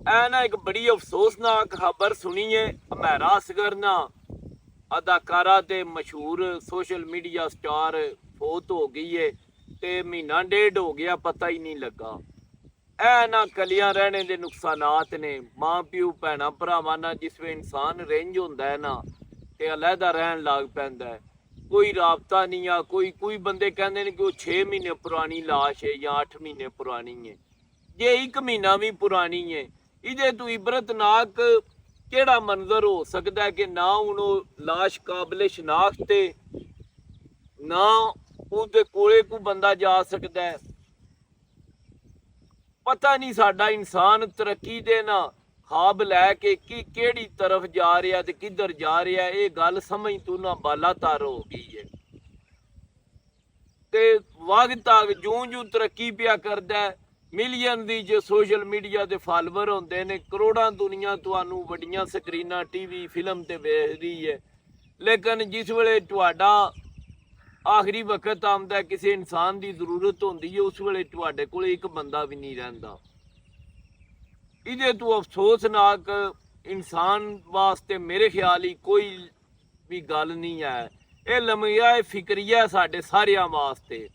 ना एक बड़ी अफसोसनाक खबर सुनी है। हमेरा असगर ना अदाकारा ते मशहूर सोशल मीडिया स्टार फौत हो गई है ते महीना डेढ़ हो गया, पता ही नहीं लगा। ਇਹ ਨਾ ਕਲੀਆਂ ਰਹਿਣੇ ਦੇ ਨੁਕਸਾਨਾਤ ਨੇ। ਮਾਂ ਪਿਓ ਭੈਣਾਂ ਭਰਾਵਾਂ ਨਾਲ ਜਿਸ ਵੇ ਇਨਸਾਨ ਰਿੰਝ ਹੁੰਦਾ ਹੈ ਨਾ ਤੇ ਅਲੱਗਾ ਰਹਿਣ ਲੱਗ ਪੈਂਦਾ ਹੈ। ਕੋਈ ਰਾਬਤਾ ਨਹੀਂ ਆ। ਕੋਈ ਬੰਦੇ ਕਹਿੰਦੇ ਨੇ ਕਿ ਉਹ 6 ਮਹੀਨੇ ਪੁਰਾਣੀ ਲਾਸ਼ ਹੈ ਜਾਂ 8 ਮਹੀਨੇ ਪੁਰਾਣੀ ਹੈ। ਜੇ 1 ਮਹੀਨਾ ਵੀ ਪੁਰਾਣੀ ਹੈ, ਇਹਦੇ ਤੋਂ ਇਬਰਤਨਾਕ ਕਿਹੜਾ ਮੰਜ਼ਰ ਹੋ ਸਕਦਾ ਹੈ ਕਿ ਨਾ ਹੁਣ ਉਹ ਲਾਸ਼ ਕਾਬਲੇ ਸ਼ਨਾਖਤ ਹੈ, ਨਾ ਉਹਦੇ ਕੋਲੇ ਕੋਈ ਬੰਦਾ ਜਾ ਸਕਦਾ ਹੈ। ਪਤਾ ਨਹੀਂ ਸਾਡਾ ਇਨਸਾਨ ਤਰੱਕੀ ਦੇ ਨਾ ਖਾਬ ਲੈ ਕੇ ਕਿਹੜੀ ਤਰਫ ਜਾ ਰਿਹਾ ਤੇ ਕਿੱਧਰ ਜਾ ਰਿਹਾ। ਇਹ ਗੱਲ ਸਮਝ ਤੋਂ ਨਾ ਬਾਲਾਤਾਰ ਹੋ ਗਈ ਹੈ ਤੇ ਵਕਤ ਤੱਕ ਜੂੰ ਤਰੱਕੀ ਪਿਆ ਕਰਦਾ। ਮਿਲੀਅਨ ਦੀ ਜੋ ਸੋਸ਼ਲ ਮੀਡੀਆ ਦੇ ਫਾਲੋਵਰ ਹੁੰਦੇ ਨੇ, ਕਰੋੜਾਂ ਦੁਨੀਆ ਤੁਹਾਨੂੰ ਵੱਡੀਆਂ ਸਕਰੀਨਾਂ ਟੀਵੀ ਫਿਲਮ ਤੇ ਵੇਖਦੀ ਹੈ, ਲੇਕਿਨ ਜਿਸ ਵੇਲੇ ਤੁਹਾਡਾ ਆਖਰੀ ਵਕਤ ਆਉਂਦਾ, ਕਿਸੇ ਇਨਸਾਨ ਦੀ ਜ਼ਰੂਰਤ ਹੁੰਦੀ ਹੈ, ਉਸ ਵੇਲੇ ਤੁਹਾਡੇ ਕੋਲ ਇੱਕ ਬੰਦਾ ਵੀ ਨਹੀਂ ਰਹਿੰਦਾ। ਇਹਦੇ ਤੋਂ ਅਫਸੋਸਨਾਕ ਇਨਸਾਨ ਵਾਸਤੇ ਮੇਰੇ ਖਿਆਲ ਹੀ ਕੋਈ ਵੀ ਗੱਲ ਨਹੀਂ ਹੈ। ਇਹ ਲਮੀਆ ਫਿਕਰੀਆ ਸਾਡੇ ਸਾਰਿਆਂ ਵਾਸਤੇ।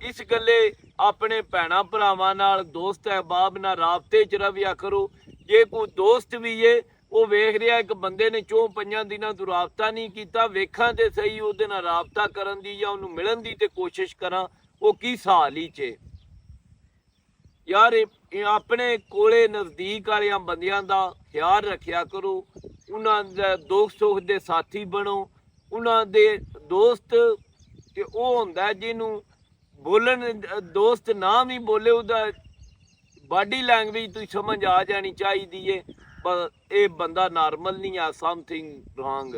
ਇਸ ਗੱਲੇ ਆਪਣੇ ਭੈਣਾਂ ਭਰਾਵਾਂ ਨਾਲ, ਦੋਸਤ ਅਹਿਬਾਬ ਨਾਲ ਰਾਬਤੇ 'ਚ ਰਵਿਆ ਕਰੋ। ਜੇ ਕੋਈ ਦੋਸਤ ਵੀ ਏ ਉਹ ਵੇਖ ਰਿਹਾ ਇੱਕ ਬੰਦੇ ਨੇ 4-5 ਦਿਨਾਂ ਤੋਂ ਰਾਬਤਾ ਨਹੀਂ ਕੀਤਾ, ਵੇਖਾਂ ਤੇ ਸਹੀ ਉਹਦੇ ਨਾਲ ਰਾਬਤਾ ਕਰਨ ਦੀ ਜਾਂ ਉਹਨੂੰ ਮਿਲਣ ਦੀ ਤੇ ਕੋਸ਼ਿਸ਼ ਕਰਾਂ, ਉਹ ਕੀ ਹਾਲ ਹੀ 'ਚ। ਯਾਰ ਇਹ ਆਪਣੇ ਕੋਲੇ ਨਜ਼ਦੀਕ ਵਾਲਿਆਂ ਬੰਦਿਆਂ ਦਾ ਖਿਆਲ ਰੱਖਿਆ ਕਰੋ। ਉਹਨਾਂ ਦਾ ਦੁੱਖ ਸੁੱਖ ਦੇ ਸਾਥੀ ਬਣੋ। ਉਹਨਾਂ ਦੇ ਦੋਸਤ ਤੇ ਉਹ ਹੁੰਦਾ ਜਿਹਨੂੰ ਬੋਲਣ, ਦੋਸਤ ਨਾ ਵੀ ਬੋਲੇ ਉਹਦਾ ਬਾਡੀ ਲੈਂਗੁਏਜ ਤੁਸੀਂ ਸਮਝ ਆ ਜਾਣੀ ਚਾਹੀਦੀ ਹੈ। ਪਰ ਇਹ ਬੰਦਾ ਨਾਰਮਲ ਨਹੀਂ ਆ, ਸਮਥਿੰਗ ਰੋਂਗ।